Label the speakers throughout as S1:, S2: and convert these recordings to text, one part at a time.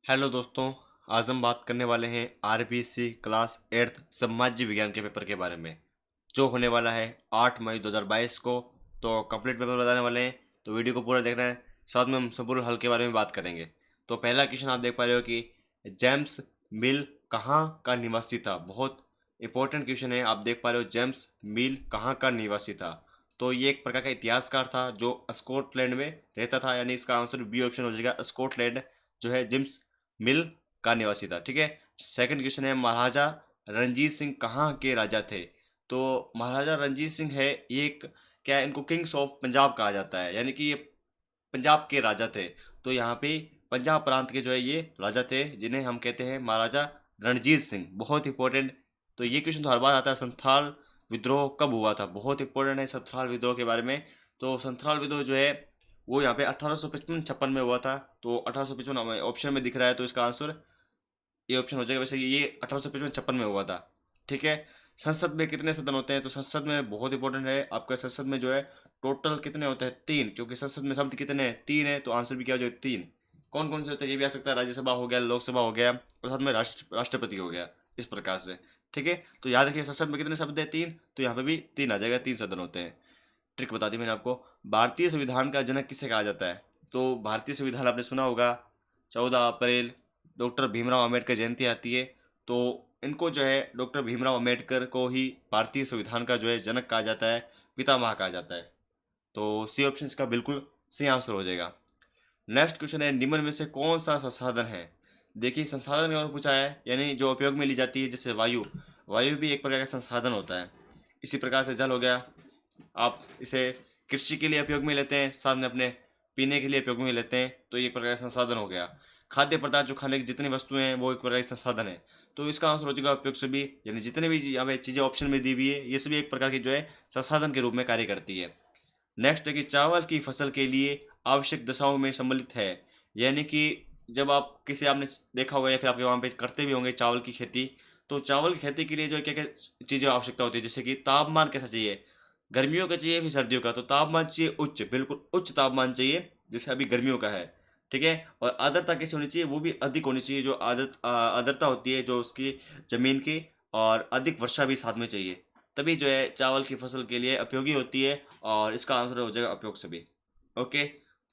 S1: Hello दोस्तों। आज हम बात करने वाले हैं आरबीसी क्लास 8th सामाजिक विज्ञान के पेपर के बारे में जो होने वाला है 8 मई 2022 को। तो कंप्लीट पेपर बताने वाले हैं, तो वीडियो को पूरा देखना है। साथ में हम संपूर्ण हल के बारे में बात करेंगे। तो पहला क्वेश्चन आप देख पा रहे हो कि जेम्स मिल कहाँ का निवासी था। बहुत इंपॉर्टेंट क्वेश्चन है। आप देख पा रहे हो जेम्स मिल कहाँ का निवासी था। तो ये एक प्रकार का इतिहासकार था जो स्कॉटलैंड में रहता था, यानी इसका आंसर बी ऑप्शन हो जाएगा। स्कॉटलैंड जो है जेम्स मिल का निवासी था। ठीक है। सेकंड क्वेश्चन है महाराजा रणजीत सिंह कहाँ के राजा थे। तो महाराजा रणजीत सिंह है ये एक, क्या है, इनको किंग्स ऑफ पंजाब कहा जाता है, यानी कि ये पंजाब के राजा थे। तो यहाँ पे पंजाब प्रांत के जो है ये राजा थे जिन्हें हम कहते हैं महाराजा रणजीत सिंह। बहुत इंपॉर्टेंट। तो ये क्वेश्चन तो हर बार आता है, संथाल विद्रोह कब हुआ था। बहुत इंपॉर्टेंट है संथाल विद्रोह के बारे में। तो संथाल विद्रोह जो है वो यहाँ पे 1855-56 में हुआ था। तो 1855 हमें ऑप्शन में दिख रहा है, तो इसका आंसर ये ऑप्शन हो जाएगा। वैसे ये 1855-56 में हुआ था। ठीक है। संसद में कितने सदन होते हैं, तो संसद में बहुत इंपॉर्टेंट है आपका। संसद में जो है टोटल कितने होते हैं, 3, क्योंकि संसद में शब्द कितने हैं, 3 है। तो आंसर भी क्या हो जाएगा, 3। कौन कौन से होते हैं ये भी आ सकता है, राज्यसभा हो गया, लोकसभा हो गया, और साथ में राष्ट्रपति हो गया, इस प्रकार से। ठीक है। तो याद रखिए संसद में कितने शब्द है, 3। तो यहाँ पे भी 3 आ जाएगा, 3 सदन होते हैं। ट्रिक बता दी मैंने आपको। भारतीय संविधान का जनक किसे कहा जाता है। तो भारतीय संविधान आपने सुना होगा, 14 अप्रैल डॉक्टर भीमराव अम्बेडकर जयंती आती है। तो इनको जो है डॉक्टर भीमराव अम्बेडकर को ही भारतीय संविधान का जो है जनक कहा जाता है, पितामह कहा जाता है। तो सी ऑप्शन इसका बिल्कुल सही आंसर हो जाएगा। नेक्स्ट क्वेश्चन है निम्न में से कौन सा संसाधन है। देखिए संसाधन का पूछा है, यानी जो उपयोग में ली जाती है, जैसे वायु। वायु भी एक प्रकार का संसाधन होता है। इसी प्रकार से जल हो गया, आप इसे कृषि के लिए उपयोग में लेते हैं, साथ में अपने पीने के लिए उपयोग में लेते हैं। तो ये एक प्रकार का संसाधन हो गया। खाद्य पदार्थ जो खाने की जितनी वस्तुएं हैं वो एक प्रकार की संसाधन है। तो इसका आंसर हो जाएगा उपयोग सभी, यानी जितने भी यहाँ पे चीजें ऑप्शन में दी हुई है ये सभी एक प्रकार की जो है संसाधन के रूप में कार्य करती है। नेक्स्ट है कि चावल की फसल के लिए आवश्यक दशाओं में सम्मिलित है। यानी कि जब आप किसी, आपने देखा होगा या फिर आपके वहाँ पे करते भी होंगे चावल की खेती। तो चावल की खेती के लिए जो क्या क्या चीज़ें आवश्यकता होती है, जैसे कि तापमान कैसा चाहिए, गर्मियों का चाहिए फिर सर्दियों का। तो तापमान चाहिए उच्च, बिल्कुल उच्च तापमान चाहिए, जैसे अभी गर्मियों का है। ठीक है। और आर्द्रता कैसी होनी चाहिए, वो भी अधिक होनी चाहिए। जो आर्द्रता होती है जो उसकी जमीन की, और अधिक वर्षा भी साथ में चाहिए, तभी जो है चावल की फसल के लिए उपयोगी होती है। और इसका आंसर हो जाएगा उपयोग सभी। ओके।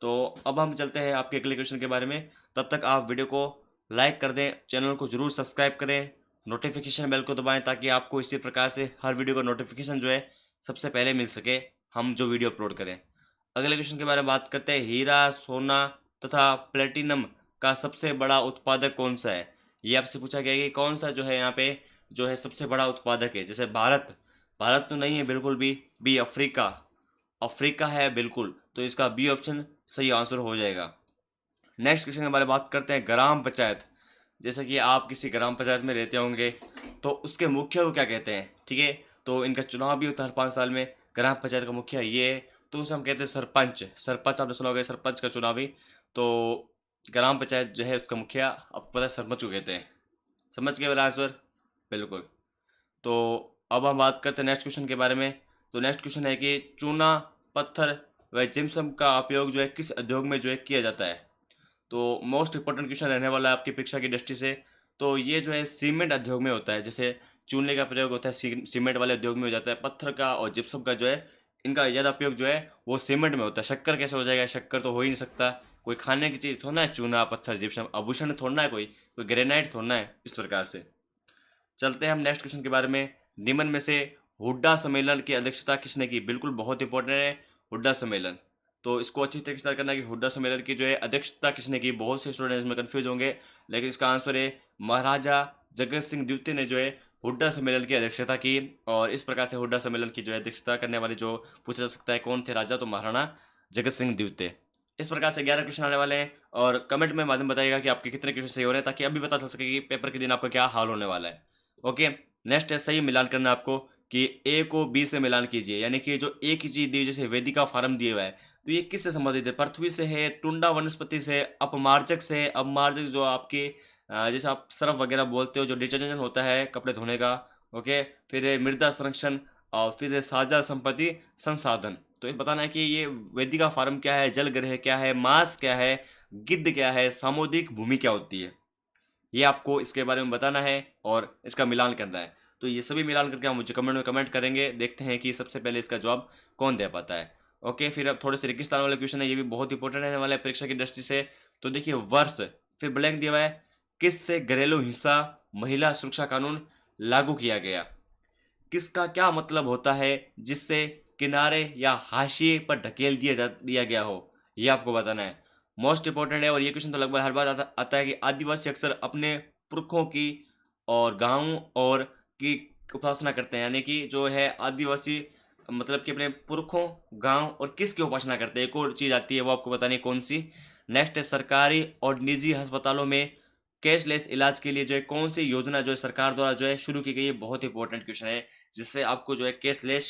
S1: तो अब हम चलते हैं आपके अगले क्वेश्चन के बारे में। तब तक आप वीडियो को लाइक कर दें, चैनल को जरूर सब्सक्राइब करें, नोटिफिकेशन बेल को दबाएं, ताकि आपको इसी प्रकार से हर वीडियो का नोटिफिकेशन जो है सबसे पहले मिल सके, हम जो वीडियो अपलोड करें। अगले क्वेश्चन के बारे में बात करते हैं। हीरा, सोना तथा प्लेटिनम का सबसे बड़ा उत्पादक कौन सा है। ये आपसे पूछा गया है कि कौन सा जो है यहाँ पे जो है सबसे बड़ा उत्पादक है। जैसे भारत, भारत तो नहीं है बिल्कुल भी। बी अफ्रीका, अफ्रीका है बिल्कुल। तो इसका बी ऑप्शन सही आंसर हो जाएगा। नेक्स्ट क्वेश्चन के बारे में बात करते हैं। ग्राम पंचायत, जैसे कि आप किसी ग्राम पंचायत में रहते होंगे, तो उसके मुखिया को क्या कहते हैं। ठीक है। तो इनका चुनाव भी होता है हर 5 साल में। ग्राम पंचायत का मुखिया ये है, तो उसे हम कहते हैं सरपंच। सरपंच आपने सुना होगा, सरपंच का चुनावी। तो ग्राम पंचायत जो है उसका मुखिया आपको पता है सरपंच को कहते हैं। समझ गए मेरा आंसर, बिल्कुल। तो अब हम बात करते हैं नेक्स्ट क्वेश्चन के बारे में। तो नेक्स्ट क्वेश्चन है कि चूना, पत्थर व जिप्सम का उपयोग जो है किस उद्योग में जो है किया जाता है। तो मोस्ट इंपॉर्टेंट क्वेश्चन रहने वाला है आपकी परीक्षा की दृष्टि से। तो ये जो है सीमेंट उद्योग में होता है। जैसे चूने का प्रयोग होता है सीमेंट वाले उद्योग में हो जाता है। पत्थर का और जिप्सम का जो है इनका ज़्यादा उपयोग जो है वो सीमेंट में होता है। शक्कर कैसे हो जाएगा, शक्कर तो हो ही नहीं सकता। कोई खाने की चीज़ थोड़ा है, चूना पत्थर जिप्सम आभूषण थोड़ा है, कोई ग्रेनाइट थोड़ा है, इस प्रकार से। चलते हैं हम नेक्स्ट क्वेश्चन के बारे में। निम्न में से हुड्डा सम्मेलन की अध्यक्षता किसने की। बिल्कुल बहुत इंपॉर्टेंट है हुड्डा सम्मेलन। तो इसको अच्छी तरीके से करना है कि हुड्डा सम्मेलन की जो है अध्यक्षता किसने की। बहुत से स्टूडेंट इसमें कंफ्यूज होंगे, लेकिन इसका आंसर है महाराजा जगत सिंह द्वितीय ने जो है हुड्डा सम्मेलन की अध्यक्षता की। और इस प्रकार से हुड्डा सम्मेलन की जो है अध्यक्षता करने वाले जो पूछा जा सकता है कौन थे राजा, तो महाराणा जगत सिंह द्वितीय। इस प्रकार से 11 क्वेश्चन आने वाले हैं, और कमेंट में माध्यम बताइएगा कि आपके कितने क्वेश्चन सही हो रहे हैं, ताकि अभी पता चल सके कि पेपर के दिन आपका क्या हाल होने वाला है। ओके। नेक्स्ट है सही मिलान करना आपको, कि ए को बी से मिलान कीजिए। यानी कि जो एक ही चीज दी, जैसे वेदिका फार्म दिया हुआ है, तो ये किससे संबंधित है। पृथ्वी से है, टुंडा वनस्पति से, अपमार्जक से। अपमार्जक जो आपके जैसे आप सर्फ वगैरह बोलते हो, जो डिटर्जेंट होता है कपड़े धोने का। ओके। फिर है मृदा संरक्षण, और फिर है साझा संपत्ति संसाधन। तो ये बताना है कि ये वेदिका फार्म क्या है, जल ग्रह क्या है, मास क्या है, गिद्ध क्या है, सामुद्रिक भूमि क्या होती है। ये आपको इसके बारे में बताना है और इसका मिलान करना है। तो ये सभी मिलान करके आप मुझे कमेंट में कमेंट करेंगे, देखते हैं कि सबसे पहले इसका जवाब कौन दे पाता है। ओके, फिर अब थोड़े से रेगिस्तान वाले क्वेश्चन है, ये भी बहुत इंपॉर्टेंट रहने वाला है परीक्षा की दृष्टि से। तो देखिए वर्ष, फिर ब्लैंक दिया हुआ है, किससे घरेलू हिंसा महिला सुरक्षा कानून लागू किया गया? किसका क्या मतलब होता है जिससे किनारे या हाशिए पर ढकेल दिया गया हो, ये आपको बताना है। मोस्ट इंपॉर्टेंट है और ये क्वेश्चन तो लगभग हर बार आता है कि आदिवासी अक्सर अपने पुरखों की और गांव और की उपासना करते हैं, यानी कि जो है आदिवासी मतलब कि अपने पुरखों, गांव और किसकी उपासना करते हैं, एक और चीज आती है वो आपको बतानी है कौन सी। नेक्स्ट है सरकारी और निजी अस्पतालों में कैशलेस इलाज के लिए जो है कौन सी योजना जो है सरकार द्वारा जो है शुरू की गई है, बहुत इंपॉर्टेंट क्वेश्चन है, जिससे आपको जो है कैशलेस,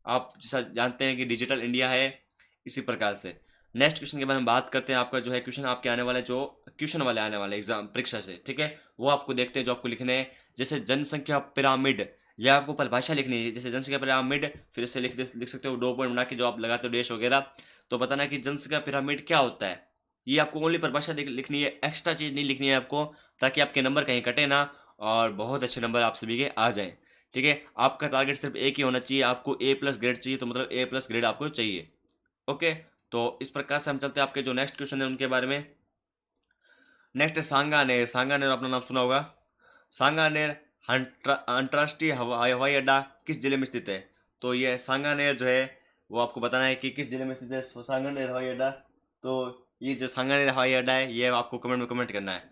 S1: आप जैसा जानते हैं कि डिजिटल इंडिया है, इसी प्रकार से। नेक्स्ट क्वेश्चन के बारे में बात करते हैं, आपका जो है क्वेश्चन आपके आने वाले, जो क्वेश्चन वाले आने वाले एग्जाम परीक्षा से, ठीक है, वो आपको देखते हैं जो आपको लिखने हैं। जैसे जनसंख्या पिरामिड, या आपको परिभाषा लिखनी है, जैसे जनसंख्या पिरामिड फिर से लिख सकते हो, 2 पॉइंट बना के जो आप लगाते हो डैश वगैरह। तो बताना कि जनसंख्या पिरामिड क्या होता है, ये आपको ओनली परिभाषा लिखनी है, एक्स्ट्रा चीज नहीं लिखनी है आपको, ताकि आपके नंबर कहीं कटे ना और बहुत अच्छे नंबर आप सभी के आ जाएं। ठीक है, आपका टारगेट सिर्फ एक ही होना चाहिए, आपको ए प्लस ग्रेड चाहिए, तो मतलब ए प्लस ग्रेड आपको चाहिए। ओके, तो इस प्रकार से हम चलते हैं आपके जो नेक्स्ट क्वेश्चन है उनके बारे में। नेक्स्ट है सांगानेर। सांगानेर आपने नाम सुना होगा। सांगानेर अंतर्राष्ट्रीय हवाई अड्डा किस जिले में स्थित है? तो ये सांगानेर जो है वो आपको बताना है कि किस जिले में स्थित है सांगानेर हवाई अड्डा। तो ये जो सांगानेर हवाई अड्डा है ये आपको कमेंट में कमेंट करना है।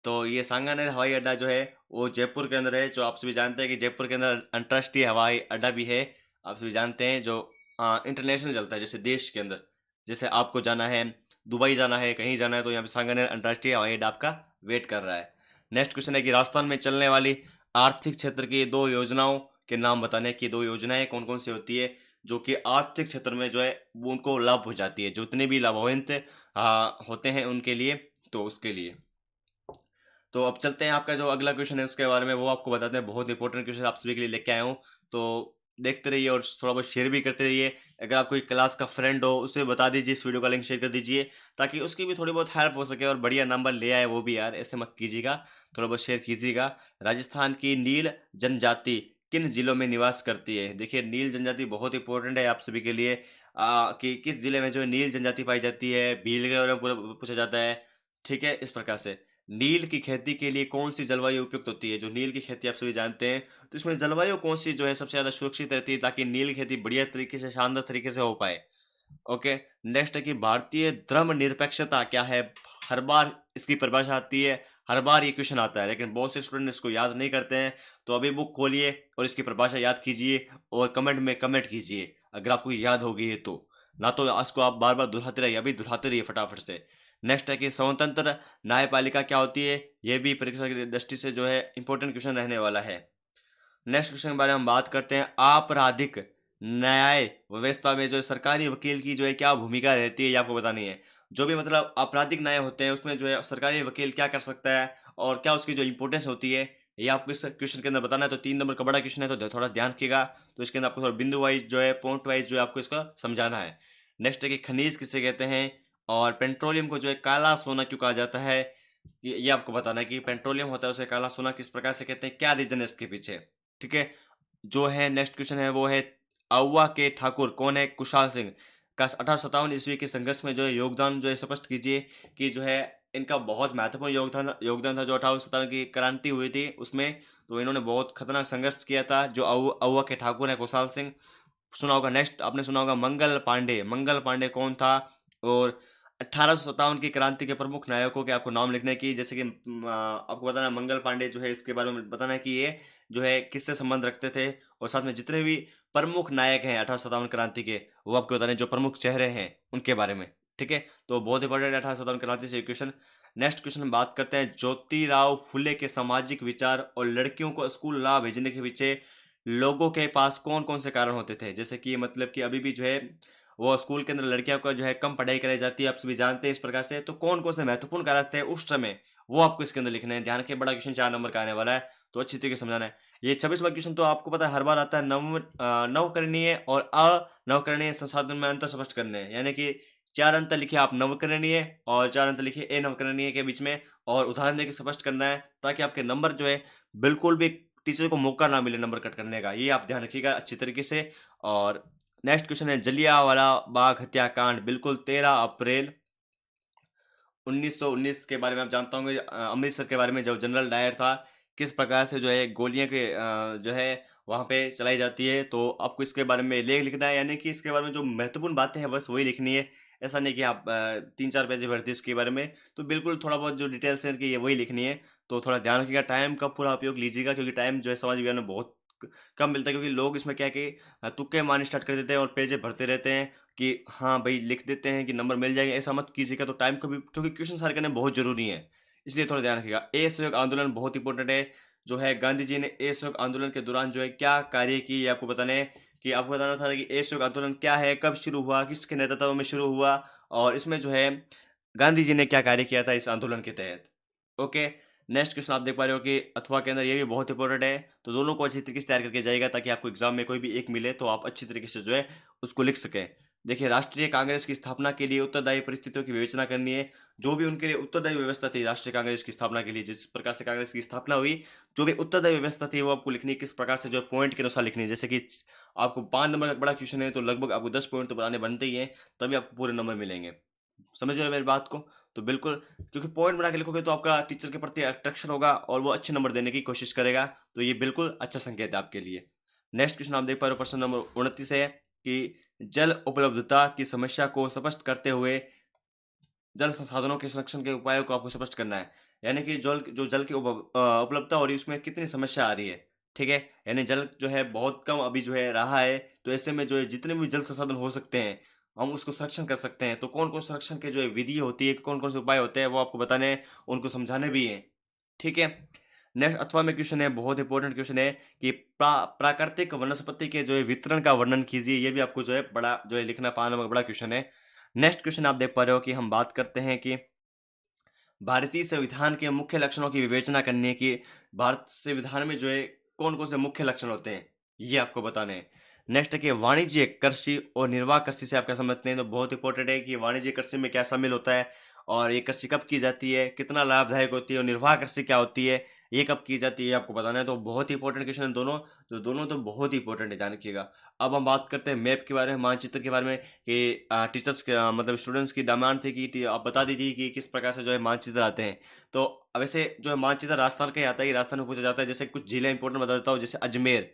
S1: तो ये सांगानेर हवाई अड्डा जो है वो जयपुर के अंदर है, जो आप सभी जानते हैं कि जयपुर के अंदर अंतर्राष्ट्रीय हवाई अड्डा भी है। आप सभी जानते हैं जो इंटरनेशनल चलता है, जैसे देश के अंदर, जैसे आपको जाना है दुबई जाना है, कहीं जाना है, तो यहाँ पे सांगानेर अंतर्राष्ट्रीय हवाई अड्डा आपका वेट कर रहा है। नेक्स्ट क्वेश्चन है कि राजस्थान में चलने वाली आर्थिक क्षेत्र की 2 योजनाओं के नाम बताने की, 2 योजनाएं कौन कौन सी होती है जो कि आर्थिक क्षेत्र में जो है वो उनको लाभ पहुंचाती है, जो उतने भी लाभान्वित होते हैं उनके लिए, तो उसके लिए। तो अब चलते हैं, आपका जो अगला क्वेश्चन है उसके बारे में वो आपको बताते हैं, बहुत इंपॉर्टेंट क्वेश्चन आप सभी के लिए लेके आया हूँ। तो देखते रहिए और थोड़ा बहुत शेयर भी करते रहिए। अगर आप कोई क्लास का फ्रेंड हो उसे बता दीजिए, इस वीडियो का लिंक शेयर कर दीजिए, ताकि उसकी भी थोड़ी बहुत हेल्प हो सके और बढ़िया नंबर ले आए वो भी। यार ऐसे मत कीजिएगा, थोड़ा बहुत शेयर कीजिएगा। राजस्थान की नील जनजाति किन जिलों में निवास करती है? देखिए नील जनजाति बहुत इंपॉर्टेंट है आप सभी के लिए, कि किस जिले में जो है नील जनजाति पाई जाती है, भील के बारे में पूछा जाता है। ठीक है, इस प्रकार से नील की खेती के लिए कौन सी जलवायु उपयुक्त होती है? जो नील की खेती आप सभी जानते हैं, तो इसमें जलवायु कौन सी जो है सबसे ज्यादा सुरक्षित रहती है, ताकि नील की खेती बढ़िया तरीके से, शानदार तरीके से हो पाए। ओके, नेक्स्ट है कि भारतीय धर्मनिरपेक्षता क्या है? हर बार इसकी परिभाषा आती है, हर बार ये क्वेश्चन आता है, लेकिन बहुत से स्टूडेंट इसको याद नहीं करते हैं। तो अभी बुक खोलिए और इसकी परिभाषा याद कीजिए और कमेंट में कमेंट कीजिए अगर आपको याद होगी है तो, ना तो इसको आप बार बार दोहराते रहिए, अभी दोहराते रहिए फटाफट से। नेक्स्ट है कि स्वतंत्र न्यायपालिका क्या होती है? ये भी परीक्षा की दृष्टि से जो है इंपॉर्टेंट क्वेश्चन रहने वाला है। नेक्स्ट क्वेश्चन के बारे में हम बात करते हैं, आपराधिक न्याय व्यवस्था में जो सरकारी वकील की जो है क्या भूमिका रहती है, ये आपको बतानी है। जो भी मतलब आपराधिक न्याय होते हैं उसमें जो है सरकारी वकील क्या कर सकता है और क्या उसकी जो इंपॉर्टेंस होती है, ये आपको इस क्वेश्चन के अंदर बताना है। तो 3 नंबर का बड़ा क्वेश्चन है, तो थोड़ा ध्यान रखिएगा। तो इसके अंदर आपको थोड़ा बिंदु वाइज जो है, पॉइंट वाइज जो है आपको इसका समझाना है। नेक्स्ट है कि खनिज किसे कहते हैं और पेट्रोलियम को जो है काला सोना क्यों कहा जाता है, ये आपको बताना है कि पेट्रोलियम होता है उसे काला सोना किस प्रकार से कहते हैं, क्या रीजन है इसके पीछे। ठीक है, जो है नेक्स्ट क्वेश्चन है वो है आउवा के ठाकुर कौन है? कुशाल सिंह का 1857 ईस्वी के संघर्ष में जो है योगदान जो है स्पष्ट कीजिए, कि जो है इनका बहुत महत्वपूर्ण योगदान योगदान था, जो 1857 की क्रांति हुई थी उसमें। तो इन्होंने बहुत खतरनाक संघर्ष किया था, जो आउवा के ठाकुर है कुशाल सिंह, सुना होगा। नेक्स्ट आपने सुना होगा मंगल पांडे। मंगल पांडे कौन था? और 1857 की क्रांति के प्रमुख नायकों के आपको नाम लिखने की, जैसे कि आपको बताना है मंगल पांडे जो है इसके बारे में बताना है कि ये जो है किससे संबंध रखते थे, और साथ में जितने भी प्रमुख नायक हैं 1857 क्रांति के, वो आपको बताने जो प्रमुख चेहरे हैं उनके बारे में। ठीक है, तो बहुत इंपॉर्टेंट है 1857 क्रांति से क्वेश्चन। नेक्स्ट क्वेश्चन हम बात करते हैं, ज्योतिराव फुले के सामाजिक विचार और लड़कियों को स्कूल ना भेजने के पीछे लोगों के पास कौन कौन से कारण होते थे? जैसे कि मतलब कि अभी भी जो है वो स्कूल के अंदर लड़कियों को जो है कम पढ़ाई कराई जाती है, आप सभी जानते हैं इस प्रकार से। तो कौन कौन से महत्वपूर्ण कारण थे उस समय, वो आपको इसके अंदर लिखना है। ध्यान रखिए, बड़ा क्वेश्चन 4 नंबर का आने वाला है, तो अच्छी तरीके से समझाना है। ये 26वां क्वेश्चन तो आपको पता है हर बार आता है, नवकरणीय और अनवकरणीय संसाधन में अंतर स्पष्ट करने हैं, यानी कि 4 अंतर लिखिए आप नवकरणीय और 4 अंतर लिखिए अनवकरणीय के बीच में और उदाहरण देके स्पष्ट करना है ताकि आपके नंबर जो है बिल्कुल भी टीचर को मौका ना मिले नंबर कट करने का। ये आप ध्यान रखिएगा अच्छी तरीके से। और नेक्स्ट क्वेश्चन है जलियांवाला बाग हत्याकांड बिल्कुल 13 अप्रैल 1919 के बारे में आप जानते होंगे। अमृतसर के बारे में जब जनरल डायर था, किस प्रकार से जो है गोलियाँ जो है वहाँ पे चलाई जाती है। तो आपको इसके बारे में लेख लिखना है, यानी कि इसके बारे में जो महत्वपूर्ण बातें हैं बस वही लिखनी है। ऐसा नहीं कि आप 3-4 पेज भरती इसके बारे में, तो बिल्कुल थोड़ा बहुत जो डिटेल्स है इनकी ये वही लिखनी है। तो थोड़ा ध्यान रखिएगा, टाइम का पूरा उपयोग लीजिएगा क्योंकि टाइम जो है समाज विज्ञान में बहुत कम मिलता है, क्योंकि लोग इसमें क्या है कि तुक्के मारने स्टार्ट कर देते हैं और पेजें भरते रहते हैं कि हाँ भाई लिख देते हैं कि नंबर मिल जाएंगे। ऐसा मत कीजिएगा, तो टाइम को भी, क्योंकि क्वेश्चन सारे करने बहुत जरूरी है, इसलिए थोड़ा ध्यान रखिएगा। असहयोग आंदोलन बहुत इंपॉर्टेंट है। जो है गांधी जी ने असहयोग आंदोलन के दौरान जो है क्या कार्य की, ये आपको बताना है कि आपको बताना था कि असहयोग आंदोलन क्या है, कब शुरू हुआ, किसके नेतृत्व में शुरू हुआ और इसमें जो है गांधी जी ने क्या कार्य किया था इस आंदोलन के तहत। ओके। नेक्स्ट क्वेश्चन आप देख पा रहे हो कि अथवा के अंदर ये भी बहुत इंपॉर्टेंट है, तो दोनों को अच्छी तरीके से तैयार करके जाएगा ताकि आपको एग्जाम में कोई भी एक मिले तो आप अच्छी तरीके से जो है उसको लिख सकें। देखिए, राष्ट्रीय कांग्रेस की स्थापना के लिए उत्तरदायी परिस्थितियों की विवेचना करनी है। जो भी उनके लिए उत्तरदायी व्यवस्था थी राष्ट्रीय कांग्रेस की स्थापना के लिए, जिस प्रकार से कांग्रेस की स्थापना हुई, जो भी उत्तरदायी व्यवस्था थी वो आपको लिखनी है, किस प्रकार से जो है पॉइंट के अनुसार लिखनी है। जैसे कि आपको 5 नंबर का बड़ा क्वेश्चन है तो लगभग आपको 10 पॉइंट तो बनाने बनते ही हैं, तभी आपको पूरे नंबर मिलेंगे। समझ रहे हो मेरी बात को? तो बिल्कुल, क्योंकि पॉइंट बना के लिखोगे तो आपका टीचर के प्रति अट्रैक्शन होगा और वो अच्छे नंबर देने की कोशिश करेगा। तो ये बिल्कुल अच्छा संकेत है आपके लिए। नेक्स्ट क्वेश्चन आप देख पा रहे हो, प्रश्न नंबर 29 है कि जल उपलब्धता की समस्या को स्पष्ट करते हुए जल संसाधनों के संरक्षण के उपायों को आपको स्पष्ट करना है। यानी कि जल की उपलब्धता हो रही है उसमें कितनी समस्या आ रही है। ठीक है? यानी जल जो है बहुत कम अभी जो है रहा है, तो ऐसे में जो है जितने भी जल संसाधन हो सकते हैं, हम उसको संरक्षण कर सकते हैं। तो कौन-कौन संरक्षण के जो है विधि होती है, कौन-कौन से उपाय होते हैं वो आपको बताने हैं, उनको समझाने भी हैं। ठीक है? नेक्स्ट अथवा में क्वेश्चन है, बहुत इंपॉर्टेंट क्वेश्चन है कि प्राकृतिक वनस्पति के जो है वितरण का वर्णन कीजिए। ये भी आपको जो है बड़ा जो है लिखना 5 नंबर का बड़ा क्वेश्चन है। नेक्स्ट क्वेश्चन आप देख पा रहे हो कि हम बात करते हैं कि भारतीय संविधान के मुख्य लक्षणों की विवेचना करने की। भारत संविधान में जो है कौन-कौन से मुख्य लक्षण होते हैं, ये आपको बताने हैं। नेक्स्ट है कि वाणिज्यिक कृषि और निर्वाह कृषि से आप क्या समझते हैं? तो बहुत इंपॉर्टेंट है कि वाणिज्यिक कृषि में क्या शामिल होता है और ये कृषि कब की जाती है, कितना लाभदायक होती है और निर्वाह कृषि क्या होती है, ये कब की जाती है, आपको बताना है। तो बहुत ही इंपॉर्टेंट क्वेश्चन है दोनों, तो दोनों तो बहुत ही इंपॉर्टेंट है, ध्यान रखिएगा। अब हम बात करते हैं मैप के बारे में, मानचित्र के बारे में कि टीचर्स मतलब स्टूडेंट्स की डिमांड थी कि आप बता दीजिए कि किस प्रकार से जो है मानचित्र आते हैं। तो अब वैसे जो है मानचित्र राजस्थान का ही आता है, राजस्थान में पूछा जाता है। जैसे कुछ जिले इंपॉर्टेंट बता देता हूँ, जैसे अजमेर,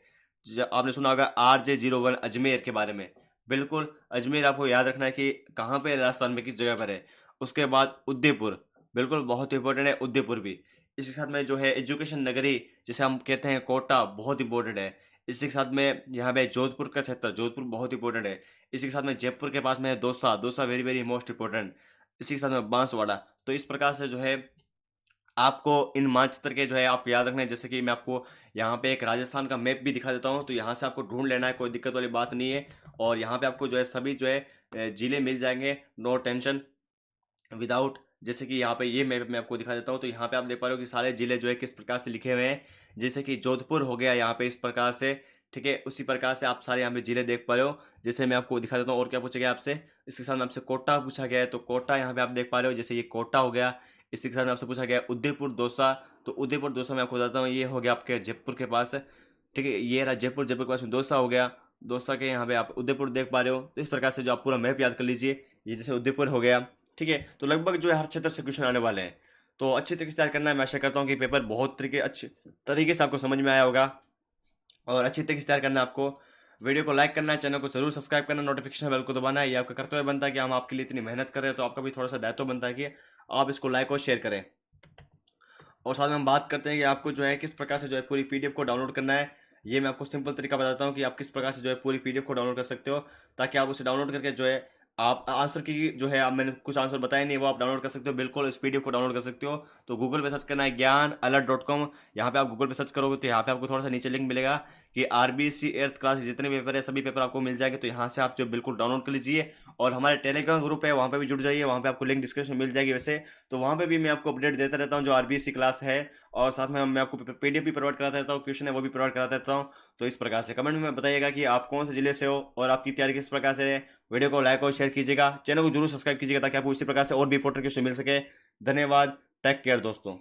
S1: आपने सुना होगा RJ01 अजमेर के बारे में। बिल्कुल, अजमेर आपको याद रखना है कि कहाँ पे है, राजस्थान में किस जगह पर है। उसके बाद उदयपुर, बिल्कुल बहुत इंपॉर्टेंट है उदयपुर भी। इसके साथ में जो है एजुकेशन नगरी जिसे हम कहते हैं कोटा, बहुत इंपॉर्टेंट है। इसी के साथ में यहाँ पे जोधपुर का क्षेत्र, जोधपुर बहुत इंपॉर्टेंट है। इसी के साथ में जयपुर के पास में है Dausa, Dausa very very most important. इसी के साथ में बांसवाड़ा। तो इस प्रकार से जो है आपको इन मानचित्र के जो है आपको याद रखना है। जैसे कि मैं आपको यहाँ पे एक राजस्थान का मैप भी दिखा देता हूँ, तो यहाँ से आपको ढूंढ लेना है, कोई दिक्कत वाली बात नहीं है। और यहाँ पे आपको जो है सभी जो है जिले मिल जाएंगे, नो टेंशन विदाउट। जैसे कि यहाँ पे ये मैं आपको दिखा देता हूँ, तो यहाँ पे आप देख पा रहे हो कि सारे जिले जो है किस प्रकार से लिखे हुए हैं। जैसे कि जोधपुर हो गया यहाँ पे इस प्रकार से, ठीक है। उसी प्रकार से आप सारे यहाँ पे जिले देख पा रहे हो। जैसे मैं आपको दिखा देता हूँ और क्या पूछा गया आपसे, इसके साथ में आपसे कोटा पूछा गया है, तो कोटा यहाँ पे आप देख पा रहे हो, जैसे ये कोटा हो गया। इसी के साथ में आपसे पूछा गया उदयपुर दौसा, तो उदयपुर दौसा मैं आपको बताता हूँ, ये हो गया आपके जयपुर के पास, ठीक है। ये रहा जयपुर, जयपुर के पास में दौसा हो गया। दौसा के यहाँ पे आप उदयपुर देख पा रहे हो। तो इस प्रकार से जो आप पूरा मैप याद कर लीजिए, ये जैसे उदयपुर हो गया, ठीक है। तो लगभग जो है हर क्षेत्र से क्वेश्चन आने वाले हैं, तो अच्छे तरीके से तैयार करना है। मैं आशा करता हूँ कि पेपर बहुत तरीके अच्छे तरीके से आपको समझ में आया होगा और अच्छी तरीके से तैयार करना है आपको। वीडियो को लाइक करना है, चैनल को जरूर सब्सक्राइब करना, नोटिफिकेशन बेल को दबाना है। ये आपका कर्तव्य बनता है कि हम आपके लिए इतनी मेहनत कर रहे हैं, तो आपका भी थोड़ा सा दायित्व बनता है कि आप इसको लाइक और शेयर करें। और साथ में हम बात करते हैं कि आपको जो है किस प्रकार से जो है पूरी पीडीएफ को डाउनलोड करना है। ये मैं आपको सिंपल तरीका बताता हूँ कि आप किस प्रकार से जो है पूरी पीडीएफ को डाउनलोड कर सकते हो, ताकि आप उसे डाउनलोड करके जो है आप आंसर की जो है, आप मैंने कुछ आंसर बताए नहीं, वो आप डाउनलोड कर सकते हो। बिल्कुल इस पीडीएफ को डाउनलोड कर सकते हो। तो गूगल पे सर्च करना है ज्ञान-अलर्ट.com। यहाँ पे आप गूगल पे सर्च करोगे तो यहाँ पे आपको थोड़ा सा नीचे लिंक मिलेगा कि आरबीसी एट्थ क्लास जितने पेपर है सभी पेपर आपको मिल जाएंगे। तो यहाँ से आप जो बिल्कुल डाउनलोड कर लीजिए और हमारे टेलीग्राम ग्रुप है वहाँ पे भी जुड़ जाइए, वहाँ पे आपको लिंक डिस्क्रिप्शन में मिल जाएगी वैसे। तो वहाँ पे भी मैं आपको अपडेट देता रहता हूँ जो आरबीसी क्लास है, और साथ में मैं आपको पीडीएफ भी प्रोवाइड कराता रहता हूँ, क्वेश्चन है वो भी प्रोवाइड कराता रहता हूँ। तो इस प्रकार से कमेंट में बताइएगा कि आप कौन से जिले से हो और आपकी तैयारी किस प्रकार से है। वीडियो को लाइक और शेयर कीजिएगा, चैनल को जरूर सब्सक्राइब कीजिएगा ताकि आपको इसी प्रकार से और भी इंपॉर्टेंट क्वेश्चन मिल सके। धन्यवाद। टेक केयर दोस्तों।